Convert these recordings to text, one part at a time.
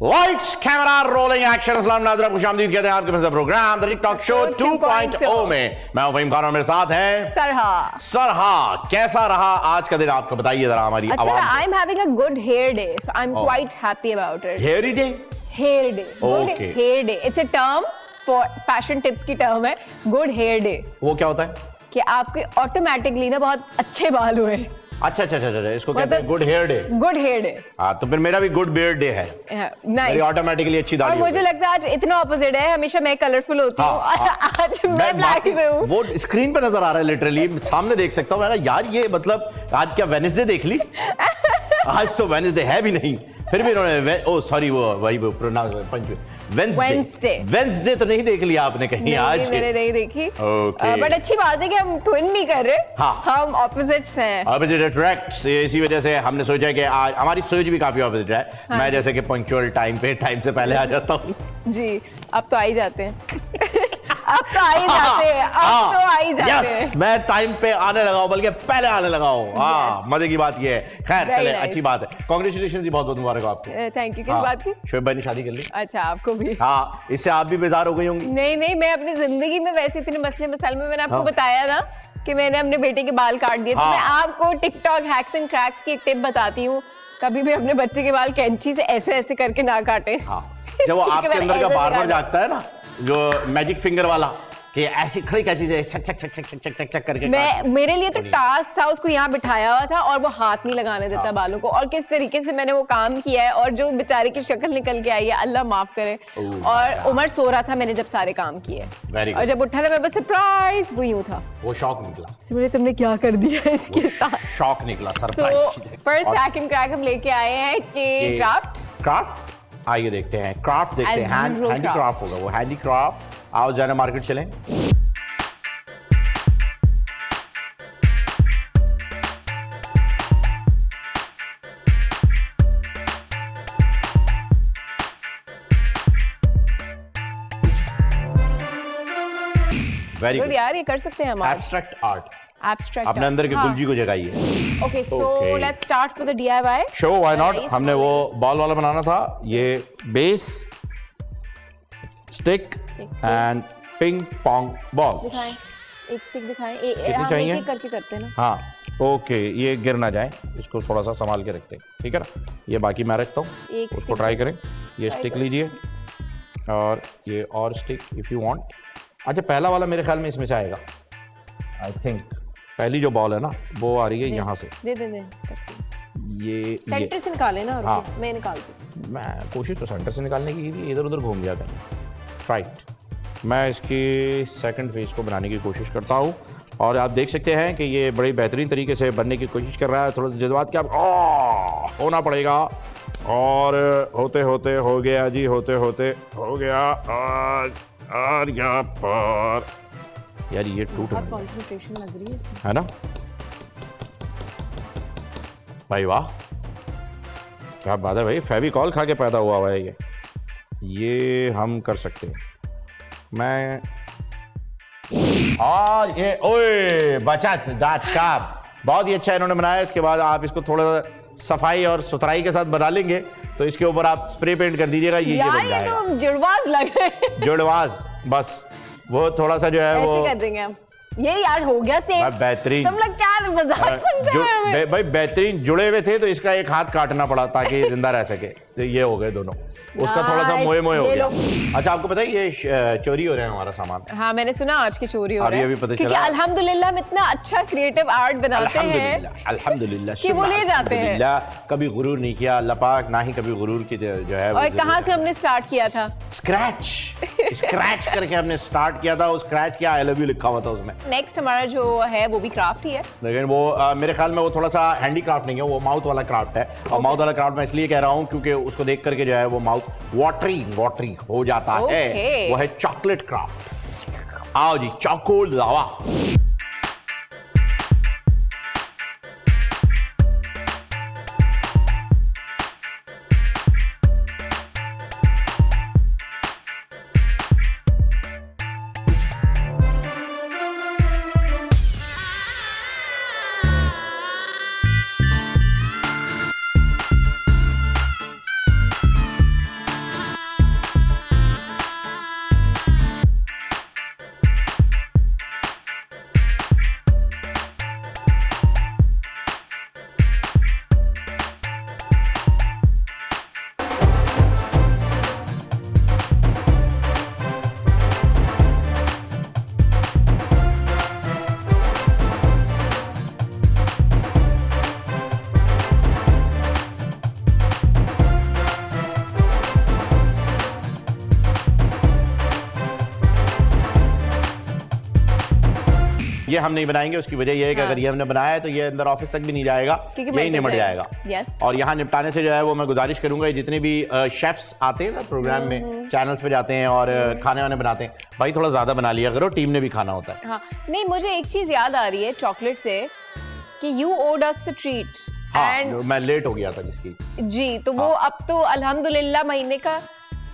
Lights camera rolling action. अस्सलाम नाज़रीन, खुशामदीद कहते हैं आपके पसंदीदा प्रोग्राम द टिकटॉक शो 2.0 में। मैं हूं फहीम खान और मेरे साथ हैं सरहा। कैसा रहा आज का दिन आपका, बताइए जरा हमारी आवाज। I am having a good hair day, so I am quite happy about it. Hair day, hair day, Okay. Hair day, it's a term for fashion tips की टर्म है गुड हेयर डे। वो क्या होता है? कि आपके automatically ना बहुत अच्छे बाल हुए। अच्छा, इसको कहते हैं good hair day. Good hair day. हाँ, तो फिर मेरा भी गुड बियर्ड डे है। मेरी ऑटोमेटिकली अच्छी दाढ़ी। और मुझे लगता है आज इतना ऑपोजिट है, हमेशा मैं कलरफुल होती हूँ आज मैं ब्लैक में हूँ। वो स्क्रीन पे नजर आ रहा है, लिटरली सामने देख सकता हूँ। मैं यार ये मतलब आज क्या वेडनेसडे देख ली? आज तो वेडनेसडे है भी नहीं, फिर भी इन्होंने ओ सॉरी वही वेडनेसडे तो नहीं देख लिया आपने कहीं? आज मैंने नहीं देखी। Okay. बट अच्छी बात है कि हम ट्विन नहीं कर रहे। हाँ। हम ऑपोजिट्स हैं। Opposite attracts. इसी वजह से हमने सोचा कि आज हमारी सोच भी काफी ऑपोजिट है। हाँ। मैं जैसे कि पंक्चुअल टाइम से पहले आ जाता हूँ जी, अब तो आ ही जाते हैं। अब तो आ ही जाते हैं। मैं टाइम पे आने लगा हूं, बल्कि पहले आने लगा हूं। हाँ, मजे की बात ये है। खैर चले, अच्छी बात है। कांग्रेचुलेशन जी, बहुत बहुत मुबारक आपको। Thank you. किस बात की? शोएब भाई ने शादी कर ली। अच्छा, आपको भी? हाँ, इससे आप भी बेजार हो गई होंगी। नहीं, मैं अपनी जिंदगी में वैसे इतने मसले मसाइल में मैंने आपको बताया ना कि मैंने अपने बेटे के बाल काट दिए। तो मैं आपको टिकटॉक हैक्स एंड क्रैक्स की एक टिप बताती हूँ, कभी भी अपने बच्चे के बाल कैंची से ऐसे ऐसे करके ना काटे। जब वो आपके अंदर का बार जागता है ना, जो मैजिक फिंगर वाला, कि ऐसी खड़ी कैसी से छक छक छक छक छक छक छक करके मेरे लिए तो टास्क था, उसको यहाँ बिठाया हुआ था और वो हाथ नहीं लगाने देता बालों को। और किस तरीके से मैंने वो काम किया है, और जो बेचारे की शक्ल निकल के आई है, अल्लाह माफ करे। और उमर सो रहा था, मैंने जब सारे काम किए, और जब उठा ना मैं बस सरप्राइज, वो यूं था, वो शौक निकला। बोले तुमने क्या कर दिया इसके साथ? शौक निकला, surprise. First hack and crack हम लेके आए हैं कि क्राफ्ट। आइए देखते हैं, क्राफ्ट देखते हैं। हैंडीक्राफ्ट होगा वो, हैंडीक्राफ्ट। आओ जाना मार्केट चलें। वेरी गुड यार, ये कर सकते हैं हम। एब्स्ट्रैक्ट आर्ट, एब्स्ट्रैक्ट अपने अंदर के गुलजी को जगाइए। Okay, so let's start with the DIY show. Why not? हमने वो बॉल वाला बनाना था। ये base, stick and ping pong balls. एक स्टिक दिखाएं। कितनी चाहिए? एक करके करते हैं ना। हाँ, ओके, ये गिर ना जाए, इसको थोड़ा सा संभाल के रखते हैं, ठीक है ना? ये बाकी मैं रखता हूँ, उसको ट्राई करें। ये स्टिक लीजिए और ये और स्टिक इफ यू वांट। अच्छा, पहला वाला मेरे ख्याल में इसमें से आएगा, आई थिंक। पहली जो बॉल है ना, वो आ रही है यहाँ से। दे ये सेंटर से निकाले ना। हाँ, मैं निकालती हूँ। मैं कोशिश तो सेंटर से निकालने की थी, इधर उधर घूम गया था। राइट, मैं इसकी सेकंड फेज को बनाने की कोशिश करता हूँ, और आप देख सकते हैं कि ये बड़ी बेहतरीन तरीके से बनने की कोशिश कर रहा है। थोड़ा जज्बात क्या होना पड़ेगा, और होते होते हो गया जी, होते होते हो गया। और यहाँ पर यार ये टूट कंसंट्रेशन लग रही है ना भाई? वाह, क्या बात है भाई, फेविकॉल खा के पैदा हुआ है ये हम कर सकते हैं। मैं और ये ओए बचत दाच का बहुत ही अच्छा इन्होंने बनाया। इसके बाद आप इसको थोड़ा सफाई और सुथराई के साथ बना लेंगे, तो इसके ऊपर आप स्प्रे पेंट कर दीजिएगा। ये बन जाएगा। तो जुड़वाज लग रहे हैं। जुड़वाज, बस वो थोड़ा सा जो है वो ऐसे कर देंगे हम। ये यार हो गया सेम। बेहतरीन। तुम लोग क्या मजाक सुनते हो? भाई बेहतरीन जुड़े हुए थे, तो इसका एक हाथ काटना पड़ा ताकि ये जिंदा रह सके। तो ये हो गए दोनों, उसका थोड़ा सा मोए हो गया। अच्छा, आपको पता है ये चोरी हो रहा है हमारा सामान? हाँ, मैंने सुना आज की चोरी हो रही है। अभी पता क्योंकि अल्हम्दुलिल्लाह हम इतना अच्छा क्रिएटिव आर्ट बनाते हैं, अल्हम्दुलिल्लाह कि वो ले जाते हैं। कभी गुरूर नहीं किया अल्लाह पाक, ना ही कभी गुरूर की जो है। और कहाँ से हमने स्टार्ट किया था? स्क्रैच करके हमने स्टार्ट किया था। उस स्क्रैच क्या आई लव यू लिखा हुआ था उसमें। नेक्स्ट हमारा जो है वो भी क्राफ्ट ही है, लेकिन वो मेरे ख्याल में वो थोड़ा सा हैंडी क्राफ्ट नहीं है, वो माउथ वाला क्राफ्ट है। और माउथ वाला क्राफ्ट मैं इसलिए कह रहा हूँ क्योंकि उसको देख करके जो है वो माउथ वाटरी हो जाता है। वो है चॉकलेट क्राफ्ट। आओ जी, चॉको लावा। ये हम नहीं बनाएंगे। उसकी वजह ये है कि अगर ये हमने बनाया है तो ये अंदर ऑफिस तक भी नहीं जाएगा, यही निमट जाएगा। और यहाँ निपटाने से जो है वो मैं गुजारिश करूंगा, जितने भी शेफ्स आते हैं ना प्रोग्राम में, चैनल्स पे जाते हैं और खाने वाने बनाते हैं, भाई थोड़ा ज्यादा बना लिया करो, टीम ने भी खाना होता है। हाँ, नहीं मुझे एक चीज याद आ रही है चॉकलेट से कि you owed us a treat. हाँ, मैं लेट हो गया था जिसकी जी, तो वो अब तो अल्हम्दुलिल्लाह महीने का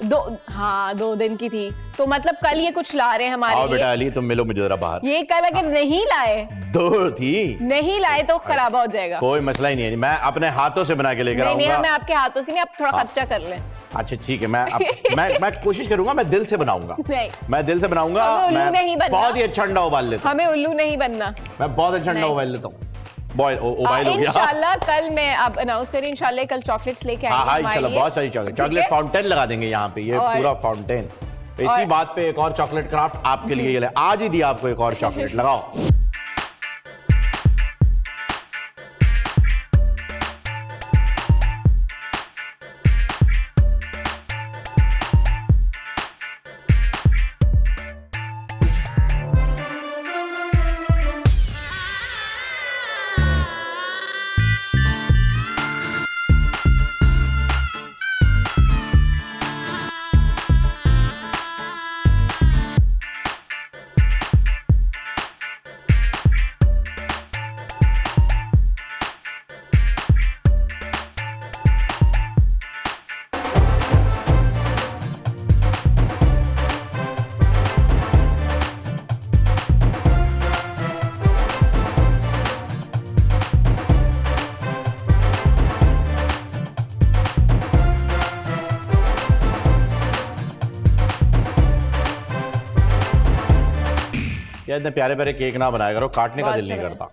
2 दिन की थी, तो मतलब कल ये कुछ ला रहे हैं हमारे लिए। बेटा अली तुम मिलो मुझे जरा बाहर। ये कल अगर नहीं लाए, 2 थी, नहीं लाए तो खराबा हो जाएगा। कोई मसला ही नहीं है, मैं अपने हाथों से बना के लेकर आऊंगा। नहीं, मैं आपके हाथों से नहीं, आप थोड़ा खर्चा कर लें। अच्छा ठीक है, मैं कोशिश करूंगा, मैं दिल से बनाऊंगा। नहीं, मैं दिल से बनाऊंगा। मैं बहुत ही अच्छा अंडा उबाल लेता हूं। हमें उल्लू नहीं बनना। मैं बहुत अच्छा अंडा उबाल लेता हूँ। उबाल हो गया। इंशाल्लाह कल मैं आप अनाउंस करें, इंशाल्लाह कल चॉकलेट्स लेके आएंगे। हाँ इंशाल्लाह, बहुत सारी चॉकलेट फाउंटेन लगा देंगे यहाँ पे, ये पूरा फाउंटेन। इसी बात पे एक और चॉकलेट क्राफ्ट आपके लिए ये ले, आज ही दिया आपको एक और चॉकलेट, लगाओ। क्या इतने प्यारे प्यारे केक ना बनाया करो, काटने का दिल नहीं करता।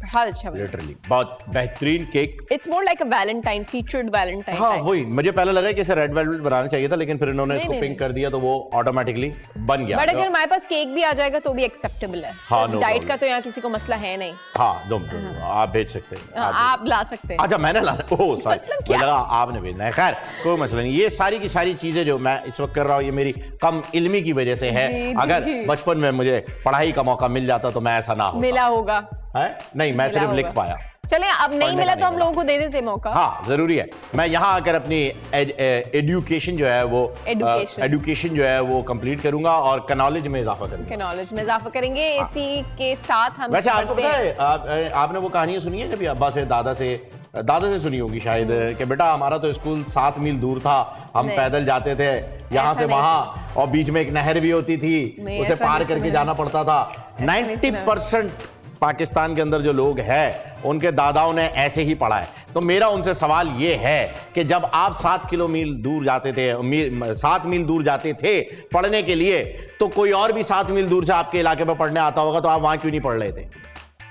बहुत अच्छा बना, लिटरली बहुत बेहतरीन cake. It's more like a Valentine, featured Valentine. हाँ वही, मुझे पहले लगा कि इसे रेड वेलवेट बनाना चाहिए था, लेकिन फिर इन्होंने इसको पिंक कर दिया तो वो ऑटोमेटिकली बन गया। बट अगर हमारे पास केक भी आ जाएगा तो भी एक्सेप्टेबल है। हाँ, डाइट का तो यहाँ किसी को मसला है नहीं। हाँ दो आप भेज सकते हैं, आप ला सकते हैं। अच्छा मैंने लाना, ओह सॉरी, मुझे लगा आपने भेजना है। खैर कोई मसला नहीं, ये सारी की सारी चीजें जो मैं इस वक्त कर रहा हूँ ये मेरी कम इल्मी की वजह से है। अगर बचपन में मुझे पढ़ाई का मौका मिल जाता तो मैं ऐसा ना होता। मिला होगा है? नहीं, मैं सिर्फ लिख पाया। चले, अब नहीं मिला तो हम लोगों को दे देते मौका। हाँ जरूरी है, मैं यहाँ आकर अपनी एजुकेशन जो है वो एजुकेशन जो है वो कंप्लीट करूंगा और नॉलेज में इजाफा करूंगा। नॉलेज में इजाफा करेंगे। इसी के साथ हम वैसे आपको पता है, आपने वो कहानियां सुनी है जब अब्बा से दादा से सुनी होगी शायद, कि बेटा हमारा तो स्कूल 7 मील दूर था, हम पैदल जाते थे यहाँ से वहां, और बीच में एक नहर भी होती थी, उसे पार करके जाना पड़ता था। 90% पाकिस्तान के अंदर जो लोग हैं उनके दादाओं ने ऐसे ही पढ़ा है। तो मेरा उनसे सवाल ये है कि जब आप 7 मील दूर जाते थे, 7 मील दूर जाते थे पढ़ने के लिए, तो कोई और भी 7 मील दूर से आपके इलाके में पढ़ने आता होगा, तो आप वहां क्यों नहीं पढ़ रहे थे?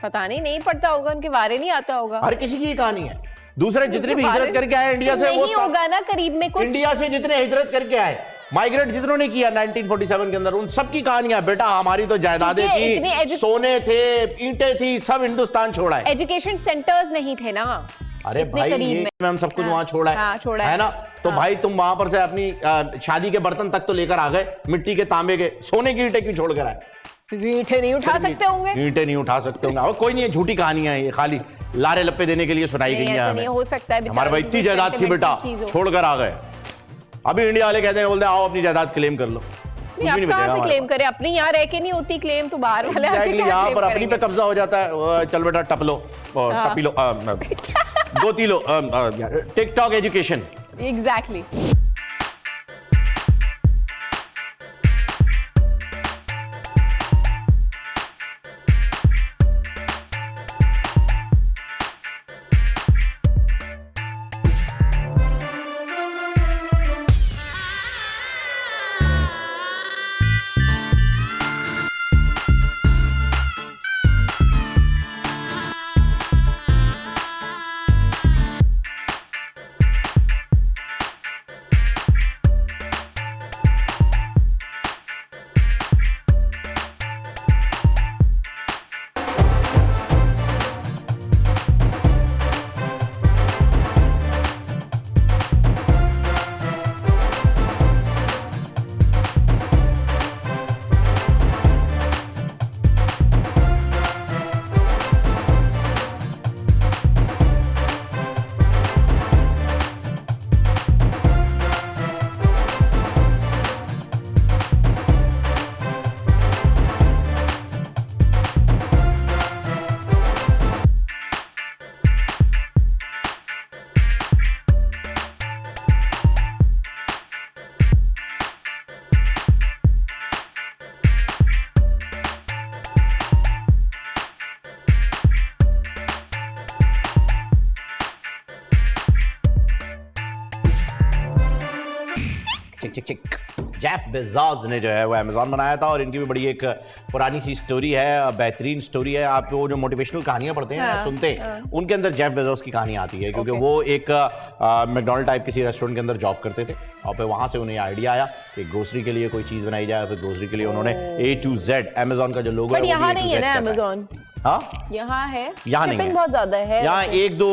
पता नहीं पढ़ता होगा, उनके बारे नहीं आता होगा। हर किसी की कहानी है। दूसरे जितने भी हिजरत करके आए इंडिया से, वो होगा ना करीब में कुछ। इंडिया से जितने हिजरत करके आए, माइग्रेट जितनों ने किया 1947 के अंदर, उन सब की कहानियां, बेटा हमारी तो जायदादें थी, सोने थे, ईंटें थी, सब हिंदुस्तान छोड़ा है। एजुकेशन सेंटर्स नहीं थे ना। अरे भाई ये हम सब कुछ वहां छोड़ा है ना। तो भाई तुम वहां पर से अपनी शादी के बर्तन तक तो लेकर आ गए, मिट्टी के, तांबे के, सोने की ईंटें क्यों छोड़ कर आए? ईंटें नहीं उठा सकते होंगे। ईंटें नहीं उठा सकते होंगे। अब कोई नहीं है, झूठी कहानियां हैं ये, खाली लारे लप्पे देने के लिए सुनाई गई हैं हमें। हो सकता है हमारे भाई इतनी जायदाद थी बेटा, छोड़ कर आ गए। अभी इंडिया वाले कहते हैं, बोलते हैं आओ अपनी जायदाद क्लेम कर लो। आप कहाँ से क्लेम करें? अपनी यहाँ रह के नहीं होती क्लेम, तो बाहर वाले यहाँ पर अपनी पे कब्जा हो जाता है। चल बेटा टप लो, टपी लो, गोती लो, टिकटॉक एजुकेशन। एग्जैक्टली। चिक चिक चिक। जेफ बेजोस ने जो है वो अमेज़न बनाया था और इनकी भी बड़ी एक पुरानी सी स्टोरी है, बेहतरीन स्टोरी है। आप वो जो मोटिवेशनल कहानियां पढ़ते हैं या सुनते हैं, उनके अंदर जेफ बेजोस की कहानी आती है, क्योंकि वो एक मैकडॉनल्ड टाइप किसी रेस्टोरेंट के अंदर जॉब करते थे और फिर वहाँ से उन्हें आइडिया आया कि ग्रोसरी के लिए कोई चीज़ बनाई जाए। फिर ग्रोसरी के लिए उन्होंने A to Z अमेज़न का जो लोगो है, यहाँ नहीं है ना अमेज़न, हाँ यहाँ है, यहाँ नहीं शिपिंग बहुत ज्यादा है, यहाँ एक दो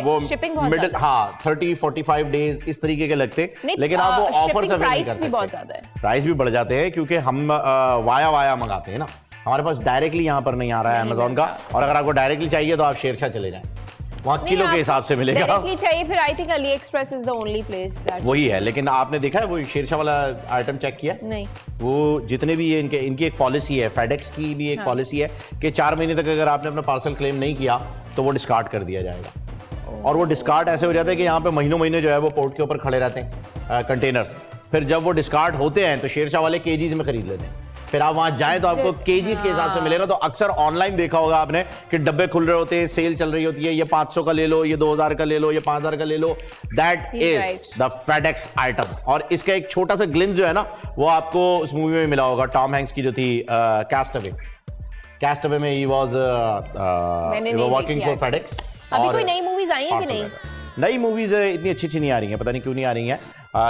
वो शिपिंग बहुत मिडिल, हाँ 30-45 डेज इस तरीके के लगते, लेकिन आप वो ऑफर से नहीं कर सकते। बहुत ज्यादा है, प्राइस भी बढ़ जाते हैं क्योंकि हम वाया मंगाते हैं ना, हमारे पास डायरेक्टली यहाँ पर नहीं आ रहा है अमेज़न का। और अगर आपको डायरेक्टली चाहिए तो आप शेरशाह चले जाएं, वहाँ किलो के हिसाब से मिलेगा। डायरेक्टली चाहिए फिर I think Ali express is the only place that वही है। लेकिन आपने देखा है वो शेरशाह वाला आइटम चेक किया? नहीं। वो जितने भी ये इनकी एक पॉलिसी है, फेडेक्स की भी एक पॉलिसी है कि 4 महीने तक अगर आपने अपना पार्सल क्लेम नहीं किया तो वो डिस्कार्ड कर दिया जाएगा। और वो डिस्कार्ड ऐसे हो जाता है कि यहाँ पे महीनों जो है वो पोर्ट के ऊपर खड़े रहते हैं कंटेनर्स। फिर जब वो डिस्कार्ड होते हैं तो शेरशाह वाले केजीज में खरीद लेते हैं। फिर आप वहां जाएं तो आपको केजीज के हिसाब से मिलेगा। तो अक्सर ऑनलाइन देखा होगा आपने कि डब्बे खुल रहे होते हैं, सेल चल रही होती है, ये 500 का ले लो, ये 2000 का ले लो, ये 5000 का ले लो। That is the FedEx item. और इसका एक छोटा सा ग्लिम्स जो है ना, वो आपको उस मूवी में मिला होगा, टॉम हैंक्स की जो थी कैस्टअवे में he was working for FedEx. अभी कोई नई मूवीज आई हैं कि नहीं? नई मूवीज इतनी अच्छी नहीं आ रही हैं, पता नहीं क्यों नहीं आ रही हैं।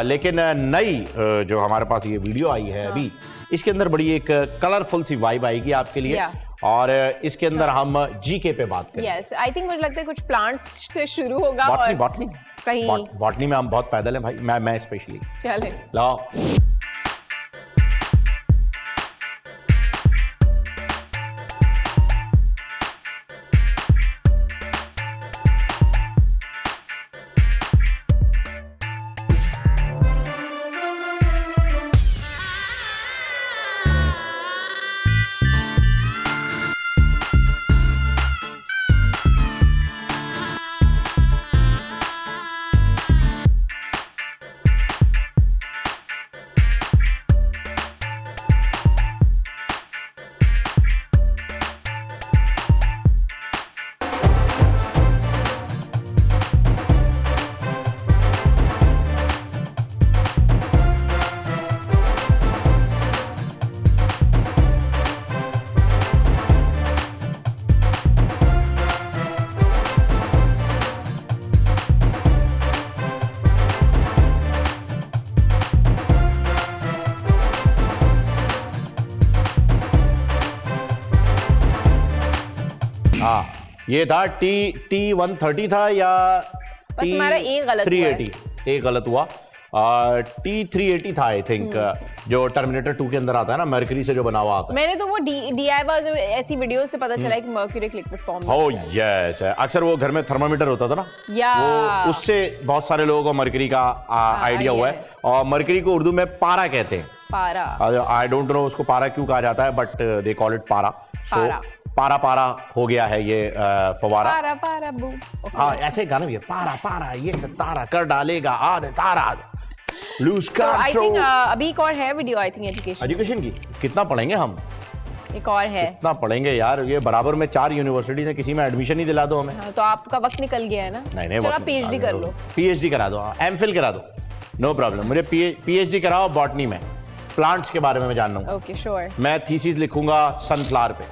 लेकिन नई जो हमारे पास ये वीडियो आई है अभी, इसके अंदर बड़ी एक कलरफुल सी वाइब आएगी आपके लिए। और इसके अंदर हम जीके पे बात करें। यस, आई थिंक मुझे लगता है कुछ प्लांट्स से शुरू होगा। बॉटनी कहीं बॉटनी में हम बहुत पैदल हैं भाई, मैं स्पेशली। चले लाओ। हाँ, ये था T130 था या बस हमारा एक गलत 380, एक गलत हुआ। T380 था आई थिंक, जो टर्मिनेटर 2 के अंदर आता है ना, मर्क्यूरी से जो बना हुआ आता है। मैंने तो वो DIY जो ऐसी वीडियो से पता चला है कि मर्क्यूरी लिक्विड फॉर्म में। ओह यस, अक्सर वो घर में थर्मामीटर होता था ना, वो उससे बहुत सारे लोगों को मर्क्यूरी का आइडिया हुआ है। और मर्क्यूरी को उर्दू में पारा कहते हैं। पारा, आई डोंट नो उसको पारा क्यों कहा जाता है, बट दे कॉल इट पारा। सो पारा हो गया है ये फवारा। पारा बू। हाँ, ऐसे गाना भी है, पारा ये तारा कर डालेगा तारा लूज कंट्रोल। अभी एक और है वीडियो, आई थिंक एजुकेशन की। कितना पढ़ेंगे हम? एक और है। कितना पढ़ेंगे यार, ये बराबर में 4 यूनिवर्सिटीज है, किसी में एडमिशन ही दिला दो हमें। हाँ, तो आपका वक्त निकल गया है ना। नहीं चलो PhD कर लो। PhD करा दो, एमफिल करा दो, नो प्रॉब्लम। मुझे PhD कराओ बॉटनी में, प्लांट्स के बारे में मैं जानना हूँ। Okay sure. मैं थीसिस लिखूंगा सनफ्लावर पे।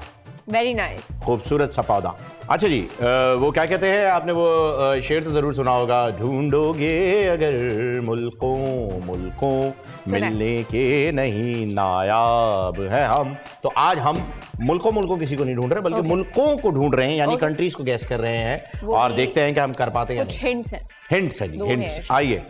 वेरी नाइस, खूबसूरत सा पौधा। अच्छा जी, वो क्या कहते हैं, आपने वो शेर तो जरूर सुना होगा, ढूंढोगे अगर मुल्कों मिलने के नहीं नायाब है हम। तो आज हम मुल्कों किसी को नहीं ढूंढ रहे, बल्कि मुल्कों को ढूंढ रहे हैं, यानी कंट्रीज को गैस कर रहे हैं और देखते हैं कि हम कर पाते हैं। कुछ हिंट्स हैं। हिंट्स है जी, हिंट्स आइए।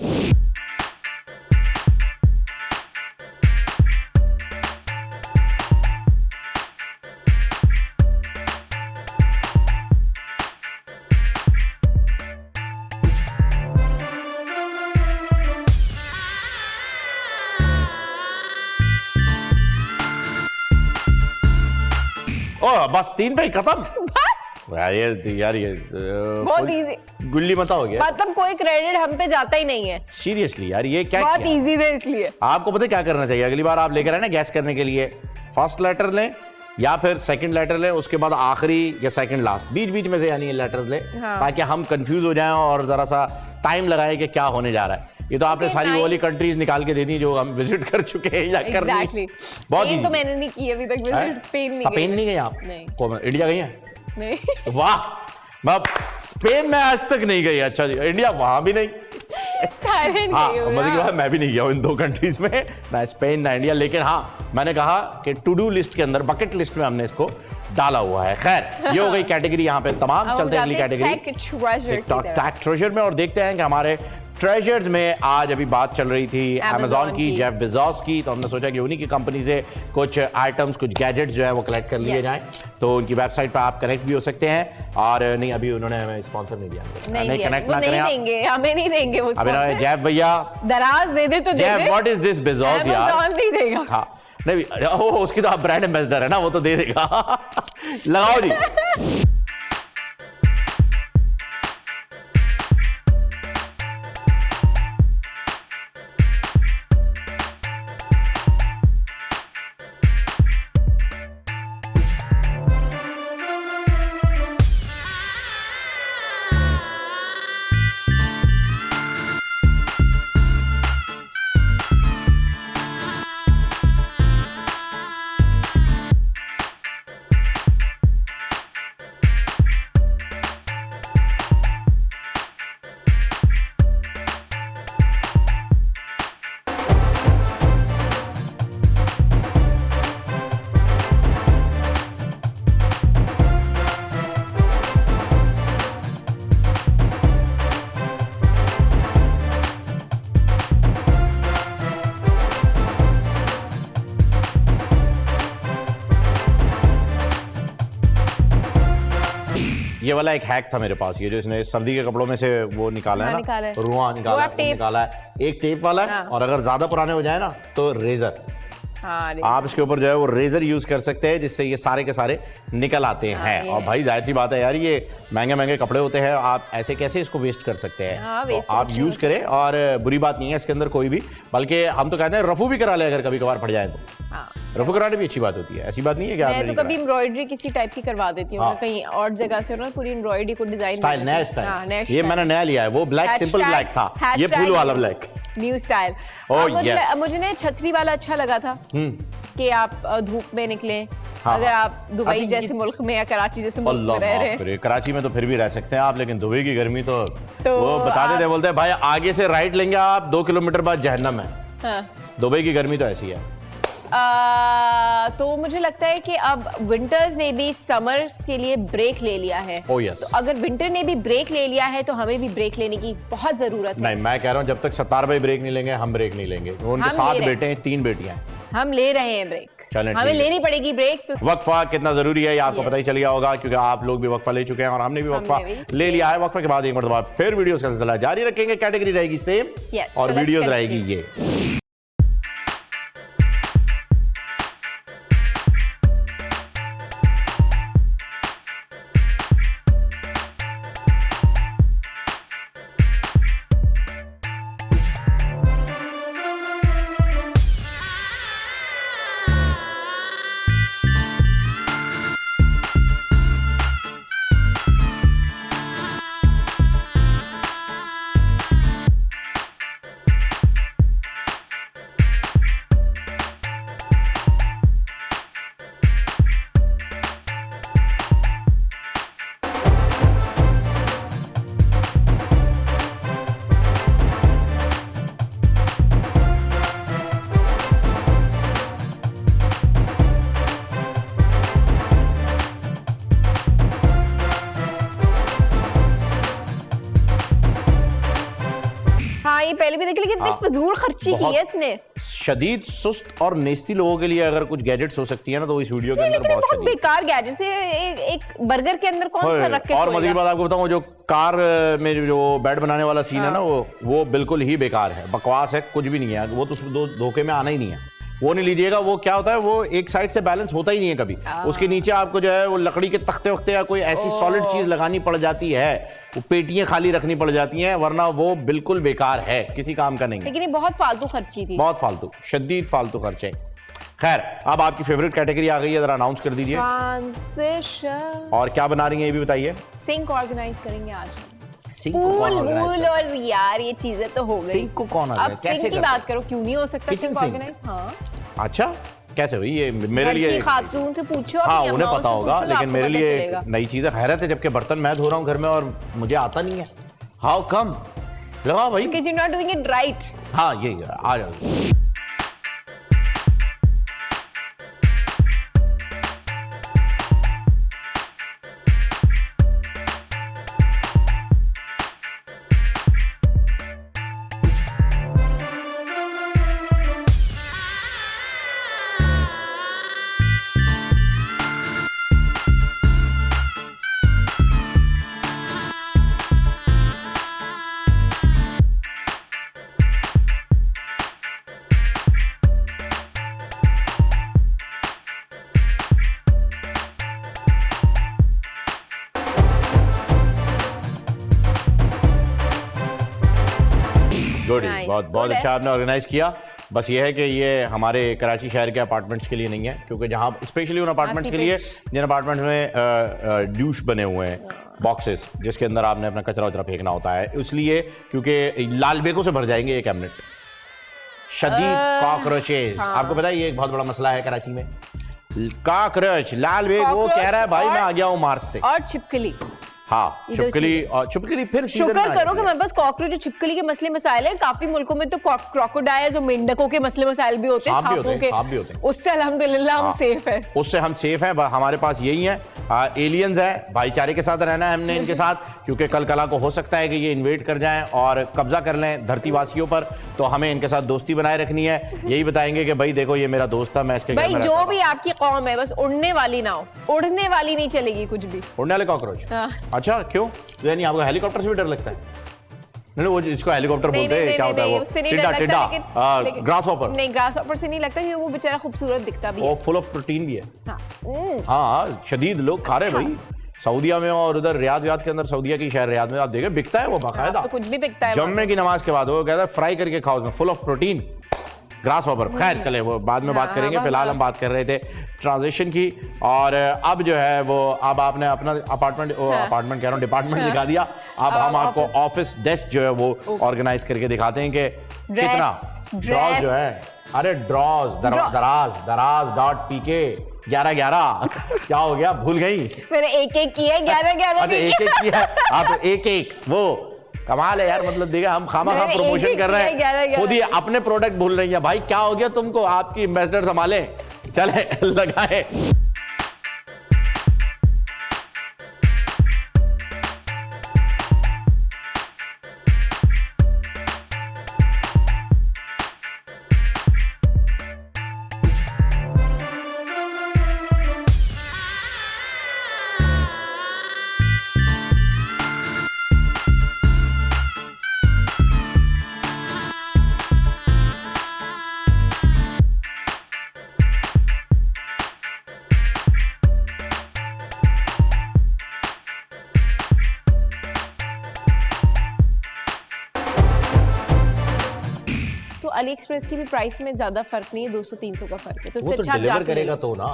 बस 3 पे खत्म। यार ये बहुत इजी, गुल्ली मता हो गया। मतलब कोई क्रेडिट हम पे जाता ही नहीं है। सीरियसली यार, ये क्या बहुत इजी है, इसलिए आपको पता है क्या करना चाहिए। अगली बार आप लेकर आए ना गैस करने के लिए, फर्स्ट लेटर लें या फिर सेकंड लेटर लें, उसके बाद आखिरी या सेकंड लास्ट, बीच में से यानी लेटर्स लें, ताकि हम कंफ्यूज हो जाएं और जरा सा टाइम लगाएं कि क्या होने जा रहा है। ये तो आपने Okay, सारी वो वाली nice. कंट्रीज निकाल के दे दी जो हम विजिट कर चुके हैं या कर रही एग्जैक्टली बहुत स्पेन easy. तो मैंने नहीं की अभी तक विजिट स्पेन नहीं स्पेन नहीं गए आप? नहीं इंडिया गई हैं? नहीं वाह मैं स्पेन में आज तक नहीं गई। अच्छा जी, इंडिया वहां भी नहीं। थाईलैंड हाँ गई हूँ मतलब कि ना। भाई मैं भी नहीं गया हूँ इन 2 कंट्रीज में, ना स्पेन ना इंडिया। लेकिन हाँ मैंने कहा कि टू डू लिस्ट के अंदर बकेट लिस्ट में हमने इसको डाला हुआ है। खैर ये हो गई कैटेगरी यहाँ पे तमाम। अब चलते हैं अगली जाते हैं कैटेगरी tech treasure की टिकटॉक तरफ। टैक ट्रेजर में और देखते हैं कि हमारे ट्रेजर्स में आज अभी बात चल रही थी Amazon की, की। जेफ बेजोस की। तो हमने सोचा कि उन्हीं की कंपनी से कुछ आइटम्स कुछ गैजेट्स जो है वो कलेक्ट कर लिए Yes. जाएं। तो उनकी वेबसाइट पर आप कनेक्ट भी हो सकते हैं। और नहीं अभी उन्होंने हमें स्पॉन्सर नहीं दिया, नहीं दिया, कनेक्ट वो ना नहीं करें आप। देंगे, हमें नहीं देंगे वो अभी sponsor। जैफ भैया, दराज दे दे तो दे जैफ दे, व्हाट इज दिस बेजोस यार। Amazon नहीं देगा। हाँ नहीं उसकी तो आप ब्रांड एम्बेसडर है ना, वो तो दे देगा। लगाओ जी। ये वाला एक हैक था मेरे पास, ये जो इसने सर्दी के कपड़ों में से वो निकाला है हाँ, ना, निकाला है। रुआं निकाला वो है, आप वो टेप- निकाला है, एक टेप वाला है। हाँ। और अगर ज्यादा पुराने हो जाए ना तो रेजर, हाँ, रे- आप इसके ऊपर जो है वो रेजर यूज कर सकते हैं जिससे ये सारे के सारे निकल आते हैं। ये और भाई जाहिर सी बात है यार, ये महंगे महंगे कपड़े होते हैं, आप ऐसे कैसे इसको वेस्ट कर सकते हैं। हाँ, तो waste आप नहीं यूज करें और बुरी बात नहीं है इसके अंदर कोई भी, बल्कि हम तो कहते हैं रफू भी करा ले अगर कभी कभार फट जाए तो। हाँ। रफू कराने भी अच्छी बात होती है, ऐसी बात नहीं है कि आपने मैं तो नहीं कभी एम्ब्रॉयडरी किसी टाइप की करवा देती हूँ, हाँ। मैं कहीं और जगह से ना पूरी एम्ब्रॉयडरी को डिजाइन स्टाइल, नया स्टाइल, ये मैंने नया लिया है। वो ब्लैक सिंपल ब्लैक था, ये फूल वाला black. New style. Oh, yes. मुझे ना छतरी वाला अच्छा लगा था कि आप धूप में निकलें। हाँ, अगर हाँ। आप दुबई अच्छा, जैसे मुल्क में या कराची जैसे मुल्क अल्लाह में रह रहे बाप हैं रे, कराची में तो फिर भी रह सकते हैं आप, लेकिन दुबई की गर्मी तो तो वो बताते आप- थे, बोलते हैं भाई आगे से राइट लेंगे आप 2 किलोमीटर बाद जहन्नम है। हाँ। दुबई की गर्मी तो ऐसी है। तो मुझे लगता है कि अब विंटर्स ने भी समर्स के लिए ब्रेक ले लिया है। Oh, yes. तो अगर विंटर ने भी ब्रेक ले लिया है तो हमें भी ब्रेक लेने की बहुत जरूरत है। नहीं मैं कह रहा हूँ जब तक सत्तार भाई ब्रेक नहीं लेंगे हम ब्रेक नहीं लेंगे। उनके हम 7 ले रहे बेटे हैं, 3 बेटियां हैं। हम ले रहे हैं ब्रेक, चलें, हमें ठीक है। लेनी पड़ेगी ब्रेक। वक्फा कितना जरूरी है ये आपको Yes. पता ही चल गया होगा, क्योंकि आप लोग भी वक्फा ले चुके हैं और हमने भी वक्फा हमने भी ले लिया है। वक्फा के बाद एक मरतबा फिर वीडियोस का सिलसिला जारी रखेंगे, कैटेगरी रहेगी सेम Yes, और so let's वीडियोस continue. रहेगी ये। हाँ, ये पहले भी देख लिया कितनी हाँ, फजूल खर्ची की बहुत। है इसने। शदीद सुस्त और नेस्ती लोगों के लिए अगर कुछ गैजेट्स हो सकती है ना तो इस वीडियो के अंदर लेकिन ये बहुत बहुत शदीद। बेकार गैजेट है। एक बर्गर के अंदर कौन सा होए, रख के और सोएगा? मजीद बात आपको बताऊं, जो कार में जो बेड बनाने वाला सीन है ना, वो बिल्कुल ही बेकार है, बकवास है, कुछ भी नहीं है। वो तो उसमें धोखे में आना ही नहीं है, वो नहीं लीजिएगा। वो क्या होता है, वो एक साइड से बैलेंस होता ही नहीं है कभी। उसके नीचे आपको जो है वो लकड़ी के तख्ते वख्ते या कोई ऐसी सॉलिड चीज लगानी पड़ जाती है, वो पेटियां खाली रखनी पड़ जाती हैं, वरना वो बिल्कुल बेकार है, किसी काम का नहीं है। लेकिन ये बहुत फालतू खर्ची थी। बहुत फालतू, शदीद फालतू खर्चे। खैर अब आपकी फेवरेट कैटेगरी आ गई है, जरा अनाउंस कर दीजिए। ट्रांजिशन और क्या बना रही है ये भी बताइए। सिंक ऑर्गेनाइज करेंगे आज हम। सिंक को कौन पूल ऑर्गेनाइज वूल और यार ये चीजें तो हो गई। सिंक को कौन अब ऑर्गेनाइज कैसे सिंक की करता बात करो, क्यों नहीं हो सकता किचन सिंक सिंक? ऑर्गेनाइज? हाँ, अच्छा कैसे हुई ये मेरे घर लिए की खातून से पूछो, हाँ अपनी उन्हें अम्माओं पता से होगा, पूछो, लेकिन आपको मेरे पता लिए चलेगा। नई चीज है। हैरत है जबकि बर्तन मैं धो रहा हूँ घर में और मुझे आता नहीं है। How come? लगा भाई Because you're not doing it right. हाँ यही है, आ जाओ। Good, Nice. बहुत बहुत Good है। अच्छा आपने ऑर्गेनाइज किया। बस ये है कि ये हमारे कराची शहर के अपार्टमेंट्स के लिए नहीं है, क्योंकि जहाँ स्पेशली उन अपार्टमेंट्स के लिए जिन अपार्टमेंट्स में ड्यूश बने हुए हैं, बॉक्सेस जिसके अंदर आपने अपना कचरा वचरा फेंकना होता है, इसलिए क्योंकि लाल बेगों से भर जाएंगे ये कैबिनेट। शदीद कॉकरोचेस, आपको पता है ये एक बहुत बड़ा मसला है कराची में। कॉकरोच, लाल बेग वो कह रहा है भाई मैं आ गया हूँ मार्स से। और छिपकली, हाँ छिपकली, और छिपकली फिर season में शुक्र आ करो जाती कि है। हमारे पास कॉकरोच और छिपकली के मसले मसाइल हैं। काफी मुल्कों में तो क्रोकोडाइल्स और मेंढकों के मसले मसाइल भी होते हैं, सांप भी होते सांपों हैं, के। सांप भी होते हैं। उससे अल्हम्दुलिल्लाह हम हाँ। सेफ है। उससे हम सेफ हैं, हमारे पास यही है। एलियंस हैं, भाईचारे के साथ रहना है हमने इनके साथ, क्योंकि कल कला को हो सकता है कि ये इन्वेड कर जाएं और कब्जा कर लें धरतीवासियों पर, तो हमें इनके साथ दोस्ती बनाए रखनी है। यही बताएंगे कि भाई देखो ये मेरा दोस्त था, मैं इसके घर भाई में जो रहता भी आपकी कौम है, बस उड़ने वाली ना हो, उड़ने वाली नहीं चलेगी कुछ भी। था। उड़ने वाले कॉकरोच? हाँ। अच्छा क्यों? यानी आपको हेलीकॉप्टर से भी डर लगता है? नहीं वो इसको हेलीकॉप्टर बोलते हैं, क्या होता है वो? उससे नहीं डर टिड्डा, लगता, टिड्डा, लेकिन ग्रास हॉपर। नहीं, ग्रास हॉपर से नहीं लगता, क्योंकि वो बेचारा खूबसूरत दिखता भी वो है। फुल ऑफ प्रोटीन भी है। हाँ। हाँ शदीद लोग खा रहे हैं भाई सऊदीया में, और उधर रियाद के अंदर, सऊदीया की शहर रियाद में आप देखें बिकता है वो बाकायदा। तो कुछ भी बिकता है। जम्मे की नमाज के बाद वो कहता है फ्राई करके खाओ, उसमें full of protein, grass hopper. खैर चले वो बाद में बात करेंगे, फिलहाल हम बात कर रहे थे ट्रांजिशन की। और अब जो है वो अब आपने अपना अपार्टमेंट अपार्टमेंट कह रहा हूँ डिपार्टमेंट दिखा दिया। अब हम आपको ऑफिस डेस्क जो है वो ऑर्गेनाइज करके दिखाते हैं कि कितना ड्रॉज जो है, अरे ड्रॉज दराज डॉट पीके 11 क्या हो गया, भूल गई? मैंने एक किया है, 11 अच्छा एक किया है। हाँ तो एक वो कमाल है यार, मतलब देखा हम खामा मैंने प्रमोशन एक-एक कर रहे किया है, हैं, 11 खुद ही अपने प्रोडक्ट भूल रही है। भाई क्या हो गया तुमको, आपकी एम्बेसडर संभाले, चले लगाए। तो अली एक्सप्रेस की भी प्राइस में ज्यादा फर्क नहीं है, 200-300 का फर्क है। तो वो उससे तो अच्छा आप डिलीवर जाके ले करेगा लो। तो ना।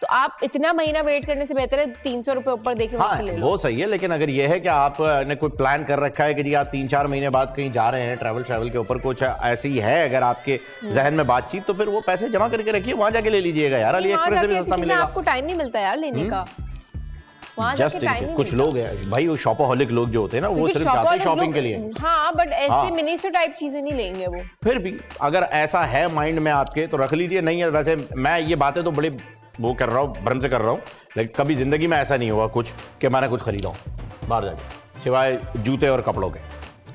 तो आप इतना महीना वेट करने से बेहतर है 300 रुपए ऊपर देके वहां हाँ से ले लो। वो सही है, लेकिन अगर ये है कि आपने कोई प्लान कर रखा है कि जी आप 3-4 महीने बाद कहीं जा रहे हैं, ट्रैवल के ऊपर कुछ ऐसी है अगर आपके जहन में बातचीत, तो फिर वो पैसे जमा करके रखिए, वहां जाके ले लीजिएगा यार, अली वहाँ एक्सप्रेस से भी जाके सस्ता ऐसी चीजें मिलेगा। आपको टाइम नहीं मिलता यार लेने का। वहाँ जस्ट जाके टाइम नहीं कुछ मिलता। लोग हैं भाई, वो शॉपोहॉलिक लोग जो होते हैं ना, वो क्योंकि सिर्फ जाते हैं शॉपवाले शॉपिंग लोग- के लिए। हाँ बट ऐसे हाँ। मिनिस्टर टाइप चीजें नहीं लेंगे वो। फिर भी अगर ऐसा है माइंड में आपके तो रख लीजिए, नहीं है वैसे मैं ये बातें तो बड़ी वो कर रहा हूँ, भ्रम से कर रहा हूँ, लेकिन कभी जिंदगी में ऐसा नहीं हुआ कुछ कि मैंने कुछ खरीदा हो बाहर जाके, सिवाय जूते और कपड़ों के,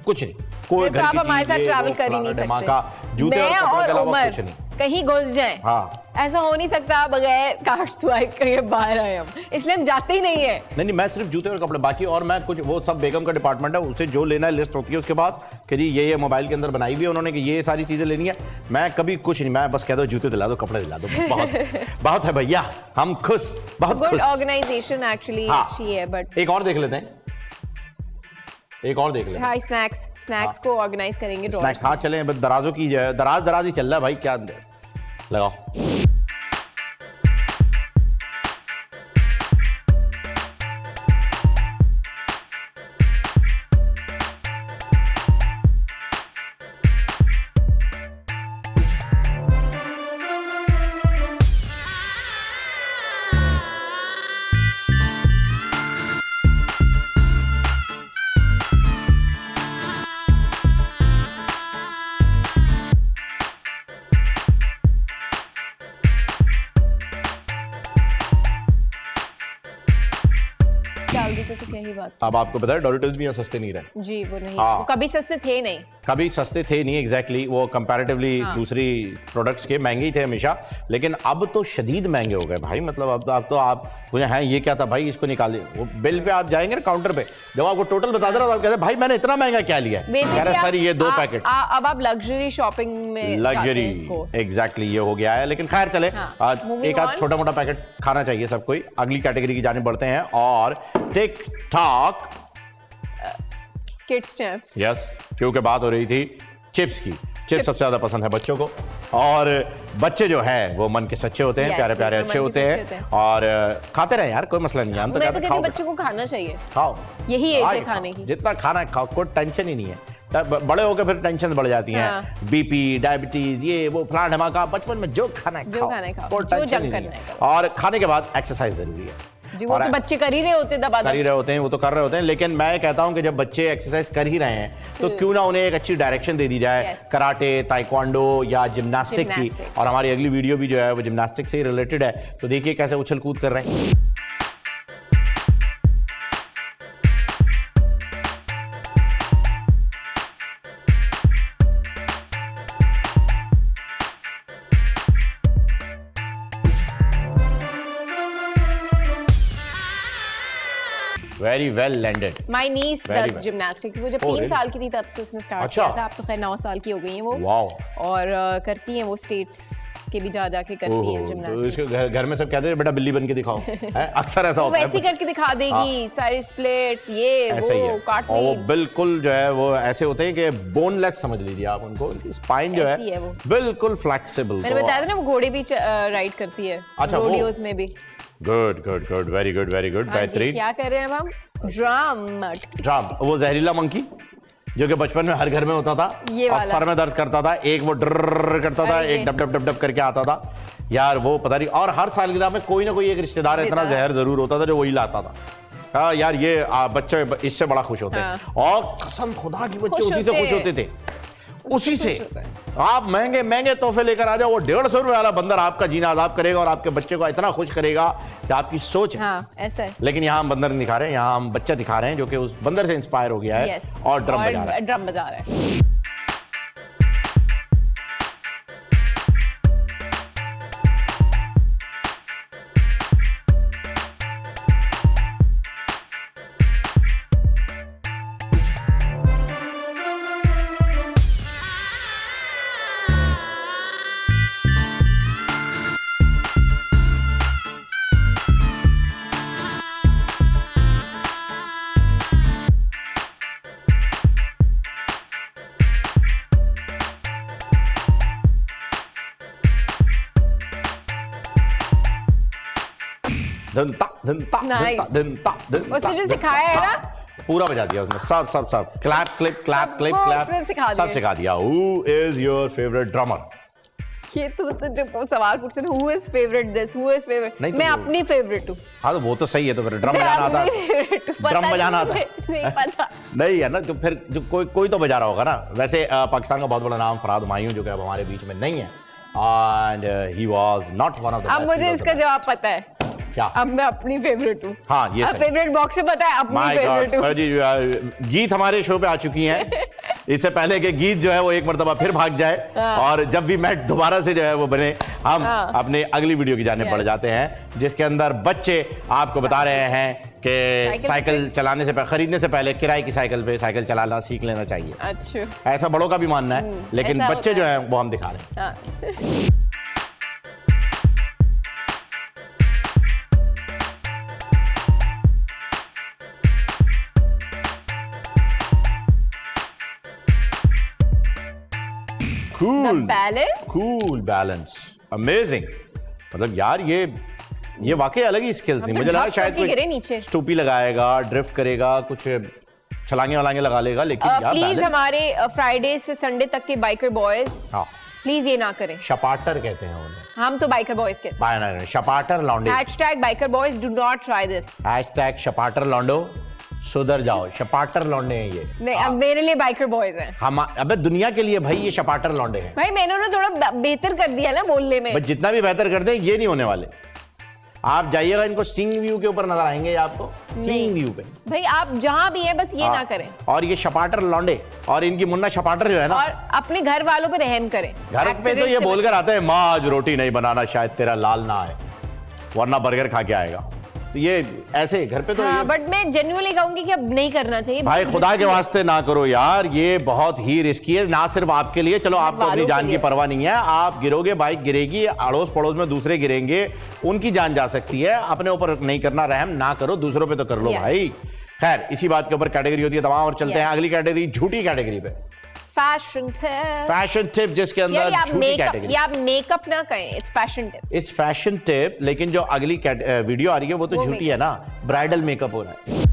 कुछ नहीं। कोई फिर तो घर आप की हमारे चीज, साथ ये ट्रैवल वो, कर ही फलाना नहीं ढमाका, सकते। जूते और मैं कपड़ों के और अलावा उमर कुछ नहीं। कहीं घुस जाएं, हाँ ऐसा हो नहीं सकता बगैर कार्ड स्वाइप करके बाहर आए हम, इसलिए हम जाते ही नहीं है। नहीं मैं सिर्फ जूते और कपड़े, बाकी और मैं कुछ वो सब बेगम का डिपार्टमेंट है, उसे जो लेना है लिस्ट होती है उसके पास कि जी ये मोबाइल के अंदर बनाई हुई है उन्होंने कि ये सारी चीजें लेनी है। मैं कभी कुछ नहीं, मैं बस कह दो जूते दिला दो, कपड़े दिला दो, बहुत है भैया, हम खुश, बहुत गुड खुश। ऑर्गेनाइजेशन एक्चुअली हाँ। अच्छी है बट एक और देख लेते हैं, एक और देख लेते हैं। हाँ स्नैक्स को ऑर्गेनाइज करेंगे drawers स्नैक्स हाँ चलें, बस दराजों की जो है, दराज ही चल रहा है भाई, क्या लगाओ। बात। अब आपको पता है डोरिटोस भी यहाँ सस्ते नहीं रहे। जी वो नहीं, हाँ। वो कभी सस्ते थे नहीं, कभी सस्ते थे नहीं एग्जैक्टली वो कंपैरेटिवली दूसरी प्रोडक्ट्स के महंगे ही थे हमेशा, लेकिन अब तो शदीद महंगे हो गए भाई। मतलब अब तो आप मुझे हैं ये क्या था भाई, इसको निकालिए। वो बिल पे आप जाएंगे ना काउंटर पे, जब आपको टोटल बता दे रहा, आप कहते हैं भाई मैंने इतना महंगा क्या लिया है, कह रहे सर ये 2 पैकेट। अब आप लग्जरी शॉपिंग में लग्जरी एग्जैक्टली ये हो गया है। लेकिन खैर चले, एक आध छोटा मोटा पैकेट खाना चाहिए सबको। अगली कैटेगरी की जाने बढ़ते हैं और टिकटॉक किड्स चैप। यस, क्योंकि बात हो रही थी चिप्स की। चिप्स सबसे ज्यादा पसंद है बच्चों को, और बच्चे जो हैं वो मन के सच्चे होते हैं, प्यारे प्यारे अच्छे होते हैं, और खाते रहे यार, कोई मसला नहीं है। हम तो कहते हैं बच्चों को खाना चाहिए, खाओ, यही एज है खाने की, जितना खाना खाओ, कोई टेंशन ही नहीं है। बड़े होकर फिर टेंशन बढ़ जाती हैं, बीपी डायबिटीज ये वो फलाना ढमाका। बचपन में जो खाना है खाओ, जो जम करना है। और खाने के बाद एक्सरसाइज जरूरी है जी, वो तो बच्चे कर ही रहे होते हैं, कर ही रहे होते हैं, वो तो कर रहे होते हैं। लेकिन मैं कहता हूं कि जब बच्चे एक्सरसाइज कर ही रहे हैं तो क्यों ना उन्हें एक अच्छी डायरेक्शन दे दी जाए, कराटे, ताइक्वांडो या जिम्नास्टिक की। और हमारी अगली वीडियो भी जो है वो जिम्नास्टिक से ही रिलेटेड है, तो देखिए कैसे उछल कूद कर रहे हैं। Very well landed. My niece does gymnastics. वो जब 3 साल की थी तब से उसने स्टार्ट किया था। अब तो खैर 9 साल की हो गई हैं वो। वाह। और करती हैं वो स्टेट्स के भी जा के करती हैं जिम्नास्टिक्स। तो इसके घर में सब कहते हैं बेटा बिल्ली बन के दिखाओ। अक्सर ऐसा होता है। वैसे करके दिखा देगी, सारे स्प्लिट्स ये वो काटनी। और वो बिल्कुल जो है वो ऐसे होते हैं कि बोनलेस समझ लीजिए आप उनको, उनकी स्पाइन जो है बिल्कुल फ्लेक्सिबल। मैंने बताया था ना वो घोड़े भी राइड करती है, रोडियोस में भी। Good good good, very good very good, बेहतरीन। क्या कर रहे हैं हम? ड्रम, वो जहरीला मंकी जो कि बचपन में हर घर में होता था, और सर में दर्द करता था, एक वो डर करता था, एक डब डब डब डब करके आता था यार, वो पता नहीं। और हर साल की में कोई ना कोई एक रिश्तेदार इतना जहर जरूर होता था जो वही लाता था। हाँ यार, ये बच्चे इससे बड़ा खुश होते हैं, और कसम खुदा की बच्चे उसी से खुश होते थे, उसी से। आप महंगे महंगे तोहफे लेकर आ जाओ, वो 150 रुपए वाला बंदर आपका जीना आजाद करेगा और आपके बच्चे को इतना खुश करेगा कि आपकी सोच है। हाँ, ऐसा है। लेकिन यहाँ हम बंदर नहीं दिखा रहे हैं, यहाँ हम बच्चा दिखा रहे हैं जो कि उस बंदर से इंस्पायर हो गया है और ड्रम बजा रहा है। उसने जो सिखाया है ना पूरा बजा दिया उसने, सब clap clip clap clip clap सब सिखा दिया। Who is your favorite drummer? ये तो जो सवाल पूछते हैं, who is favorite this, who is favorite, मैं अपनी फेवरेट हूँ। हाँ तो वो तो सही है, तो फिर ड्रम बजाना आता है, ड्रम बजाना आता है, नहीं पता नहीं है ना, तो फिर जो कोई तो बजा रहा होगा ना। वैसे पाकिस्तान का बहुत बड़ा नाम फरहाद हुमायूं जो कि अब हमारे बीच में नहीं है, and he was not one of the best. अब मुझे इसका जवाब पता है क्या? अब मैं अपनी फेवरेट हूँ। हाँ ये फेवरेट बॉक्स से पता है, अपनी फेवरेट हूँ। जी गीत हमारे शो पे आ चुकी हैं, इससे पहले कि गीत जो है वो एक मर्तबा फिर भाग जाए, और जब भी मैच दोबारा से जो है वो बने, हम अपने अगली वीडियो की जाने पड़ जाते हैं, जिसके अंदर बच्चे आपको बता रहे हैं कि साइकिल चलाने से खरीदने से पहले किराए की साइकिल पे साइकिल चलाना सीख लेना चाहिए। अच्छा, ऐसा बड़ों का भी मानना है, लेकिन बच्चे जो है वो हम दिखा रहे हैं। Cool balance, amazing. मतलब यार ये वाकई अलग ही स्किल्स थी। मुझे लगा शायद कोई स्टूपी लगाएगा, ड्रिफ्ट करेगा, कुछ छलांगे वलांगे लगा लेगा, लेकिन यार प्लीज हमारे फ्राइडे से संडे तक के बाइकर बॉयज प्लीज ये ना करें। शपाटर कहते हैं उन्हें, हम तो बाइकर बॉयज कहते हैं। शपाटर लौंडे, #biker boys do not try this, #शपाटर लौंडो, सुधर जाओ, शपाटर लौंडे हैं ये। नहीं, अब मेरे लिए बाइकर बॉयज हैं। हम अबे दुनिया के लिए भाई ये शपाटर लौंडे हैं। भाई मैंने थोड़ा बेहतर कर दिया ना बोलने में। जितना भी बेहतर कर दे ये नहीं होने वाले। आप जाइएगा, इनको सीइंग व्यू के ऊपर नजर आएंगे आपको, सीइंग व्यू पे। भाई आप जहां भी हैं बस ये ना करें। और ये छपाटर लौंडे और इनकी मुन्ना छपाटर जो है ना, और अपने घर वालों पे रहम करें। घर पे तो ये बोलकर आते हैं, माँ आज रोटी नहीं बनाना, शायद तेरा लाल ना आए वरना बर्गर खा के आएगा। तो ये ऐसे घर पे तो हाँ, बट मैं जेन्युइनली कहूंगी कि अब नहीं करना चाहिए भाई, खुदा के वास्ते ना करो यार, ये बहुत ही रिस्की है, ना सिर्फ आपके लिए, चलो आपको अपनी जान की परवाह नहीं है, आप गिरोगे, बाइक गिरेगी, अड़ोस पड़ोस में दूसरे गिरेंगे, उनकी जान जा सकती है। अपने ऊपर नहीं करना, रहम ना करो, दूसरों पे तो कर लो भाई। खैर, इसी बात के ऊपर कैटेगरी होती है तमाम, और चलते हैं अगली कैटेगरी, झूठी कैटेगरी पे। फैशन टिप जिसके अंदर झूठी कैटेगरी। आप मेकअप ना करें, it's fashion tip. It's fashion tip, लेकिन जो अगली वीडियो आ रही है वो तो झूठी है ना, ब्राइडल मेकअप हो रहा है।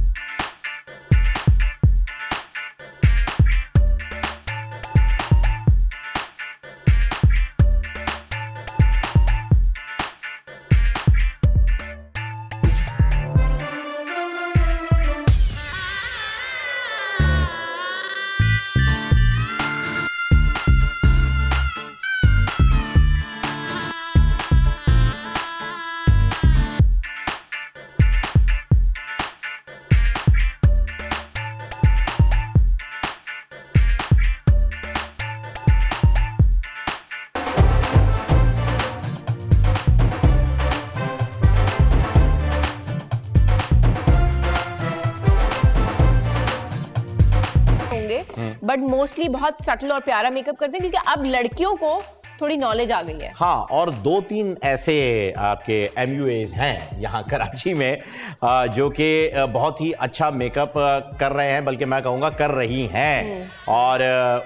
बट मोस्टली बहुत सटल और प्यारा मेकअप करते हैं, क्योंकि अब लड़कियों को थोड़ी नॉलेज आ गई है। हाँ, और 2-3 ऐसे आपके MUAs हैं यहाँ कराची में जो कि बहुत ही अच्छा मेकअप कर रहे हैं, बल्कि मैं कहूँगा कर रही हैं। और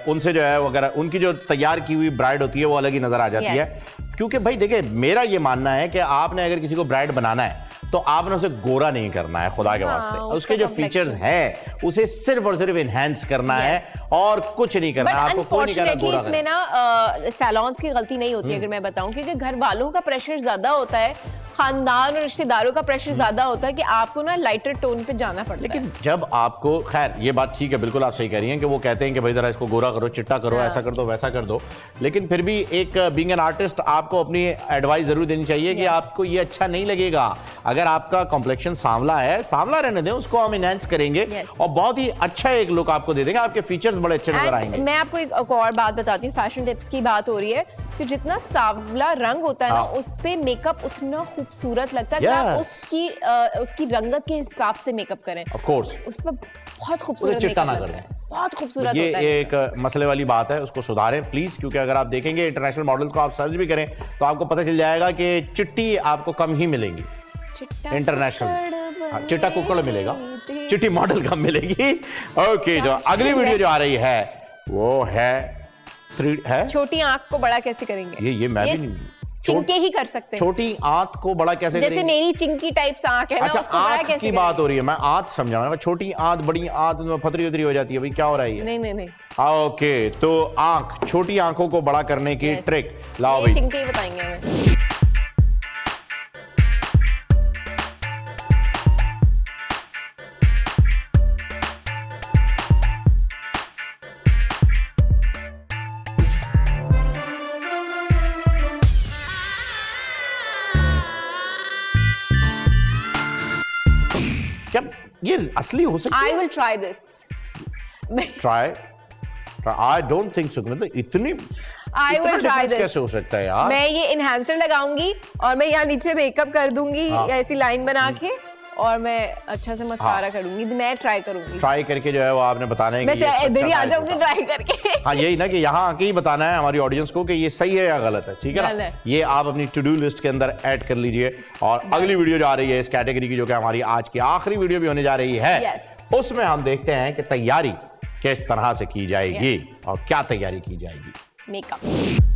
उनसे जो है अगर उनकी जो तैयार की हुई ब्राइड होती है वो अलग ही नजर आ जाती है। क्योंकि भाई देखिए, मेरा ये मानना है कि आपने अगर किसी को ब्राइड बनाना है तो आपने उसे गोरा नहीं करना है, खुदा के वास्ते। उसके जो फीचर्स हैं उसे सिर्फ और सिर्फ इनहेंस करना है और कुछ नहीं करना है। आपको कोई नहीं करना गोरा करना। इसमें ना सैलून्स की गलती नहीं होती अगर मैं बताऊं, क्योंकि घर वालों का प्रेशर ज्यादा होता है, खानदान और रिश्तेदारों का प्रेशर ज्यादा होता है कि आपको ना लाइटर टोन पे जाना पड़ता है। लेकिन जब आपको, खैर ये बात ठीक है, बिल्कुल आप सही कह रही हैं कि वो कहते हैं कि भाई जरा इसको गोरा करो, चिट्टा करो, ऐसा कर दो, वैसा कर दो, लेकिन फिर भी एक बीइंग एन आर्टिस्ट आपको अपनी एडवाइस जरूर देनी चाहिए कि आपको ये अच्छा नहीं लगेगा। अगर आपका कॉम्प्लेक्शन सांवला है, सांवला रहने दें, उसको हम इनहेंस करेंगे और बहुत ही अच्छा एक लुक आपको दे देंगे, आपके फीचर्स बड़े अच्छे नजर आएंगे। मैं आपको एक और बात बताती हूँ, फैशन टिप्स की बात हो रही है, तो जितना सांवला रंग होता है ना, उस पे मेकअप उतना खूबसूरत लगता है। आप उसकी रंगत के हिसाब से मेकअप करें, ऑफ कोर्स उस पे बहुत खूबसूरत चिट्टा ना करें, बहुत खूबसूरत ये होता है। एक मसले वाली बात है, उसको सुधारें प्लीज, क्योंकि अगर आप देखेंगे इंटरनेशनल मॉडल्स को आप सर्च भी करें तो आपको पता चल जाएगा कि चिट्टी आपको कम ही मिलेंगी इंटरनेशनल। चिट्टा कुक्कड़ मिलेगा, चिट्टी मॉडल कम मिलेगी। ओके, जो अगली वीडियो जो आ रही है वो है 3 है। छोटी आंख को बड़ा कैसे करेंगे? ये मैं भी नहीं, चिंके ही कर सकते हैं। छोटी आंख को बड़ा कैसे जैसे करेंगे? मेरी चिंकी टाइप से आंख है ना, अच्छा, उसको बड़ा आंख कैसे की बात हो रही है, मैं आंख समझा, मैं छोटी आंख बड़ी आंख में फतरी उतरी हो जाती है, भाई क्या हो रहा है? नहीं नहीं नहीं, ओके, तो आंख, छोटी आंखों को बड़ा करने की ट्रिक लाओ भाई। चिंके ही बताएंगे हमें। क्या ये असली हो सकता है? I will try this. Try. I don't think so. मतलब इतनी I will try this. कैसे हो सकता है यार? मैं ये इनहैंसर लगाऊंगी और मैं यहाँ नीचे मेकअप कर दूंगी, ऐसी लाइन बना के, और मैं अच्छा से मस्कारा करूंगी। मैं ट्राई करूंगी। ट्राई करके जो है वो आपने बताना है कि मैं इधर ही आ जाऊंगी ट्राई करके। हाँ, यही ना कि यहाँ आके ही बताना है हमारी ऑडियंस को कि ये सही है या गलत है, ठीक है ना? ये आप अपनी टू डू लिस्ट के अंदर ऐड कर लीजिए। और अगली वीडियो जो आ रही है इस कैटेगरी की, जो कि हमारी आज की आखिरी वीडियो भी होने जा रही है, उसमें हम देखते हैं कि तैयारी किस तरह से की जाएगी और क्या तैयारी की जाएगी। मेकअप।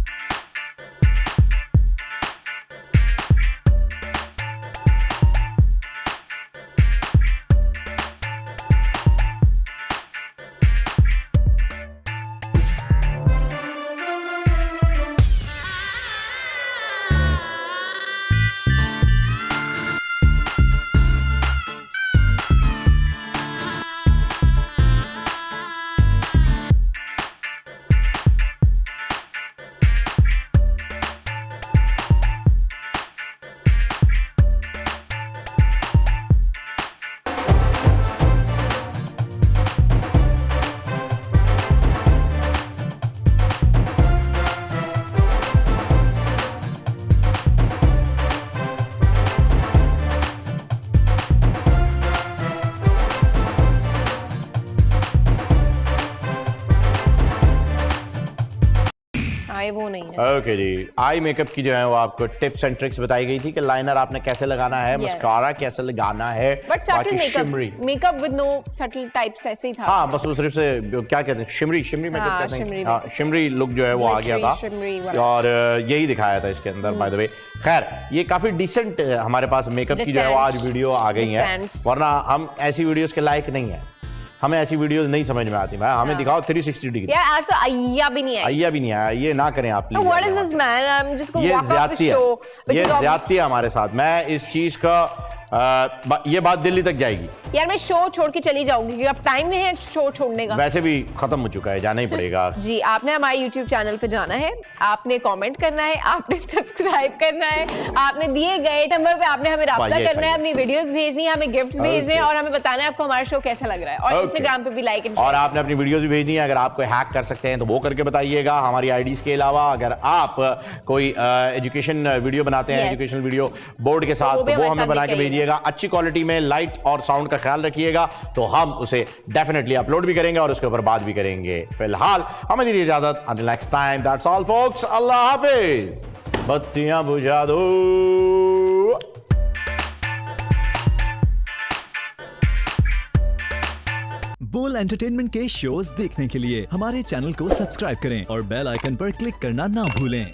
आई वो नहीं है। ओके जी, आई मेकअप की जो है वो आपको टिप्स एंड ट्रिक्स बताई गई थी कि लाइनर आपने कैसे लगाना है, मस्कारा कैसे लगाना है, but subtle shimmery makeup with no subtle types ऐसे ही था। हाँ, बस वो सिर्फ से क्या कहते हैं, शिमरी मेकअप हाँ, कहते शिमरी हैं। हाँ, शिमरी लुक जो है वो आ गया शिमरी था और यही दिखाया था इसके अंदर। बाय द वे, खैर ये काफी डिसेंट हमारे पास मेकअप की जो है वो आज वीडियो आ गई है, वरना हम ऐसी वीडियोस के लायक नहीं है, हमें ऐसी वीडियोस नहीं समझ में आती। हमें दिखाओ 360 डिग्री। यार आज तो अय्या भी नहीं आया, ये ना करें आप please. What is this man, I am just going ये वॉक ऑफ द शो। ये ज्यादती है हमारे साथ। मैं इस चीज का ये बात दिल्ली तक जाएगी। यार मैं शो छोड़ के चली जाऊंगी क्योंकि अब टाइम नहीं है शो छोड़ने का। वैसे भी खत्म हो चुका है, जाना ही पड़ेगा। जी, आपने हमारे YouTube चैनल पे जाना है, आपने कमेंट करना है, आपने सब्सक्राइब करना है, आपने दिए गए नंबर पे आपने हमें राब्ता करना है, अपनी वीडियोस भेजनी है, हमें गिफ्ट्स भेजने हैं और हमें बताना है आपको हमारा शो कैसा लग रहा है। और Instagram पे भी लाइक एंड और आपने अपनी वीडियोस भी भेजनी है। अगर आपको हैक कर सकते हैं तो वो करके बताइएगा हमारी आईडीज के अलावा। अगर आप कोई एजुकेशन वीडियो बनाते हैं, एजुकेशनल वीडियो बोर्ड के साथ, तो वो हमें बना के भेजिएगा। अच्छी क्वालिटी में लाइट और साउंड का ख्याल रखिएगा तो हम उसे डेफिनेटली अपलोड भी करेंगे और उसके ऊपर बात भी करेंगे। फिलहाल हमें दीजिए इजाजत, until next time, that's all folks, अल्लाह हाफिज। बत्तियां बुझा दो। बोल एंटरटेनमेंट के शोज देखने के लिए हमारे चैनल को सब्सक्राइब करें और बेल आइकन पर क्लिक करना ना भूलें।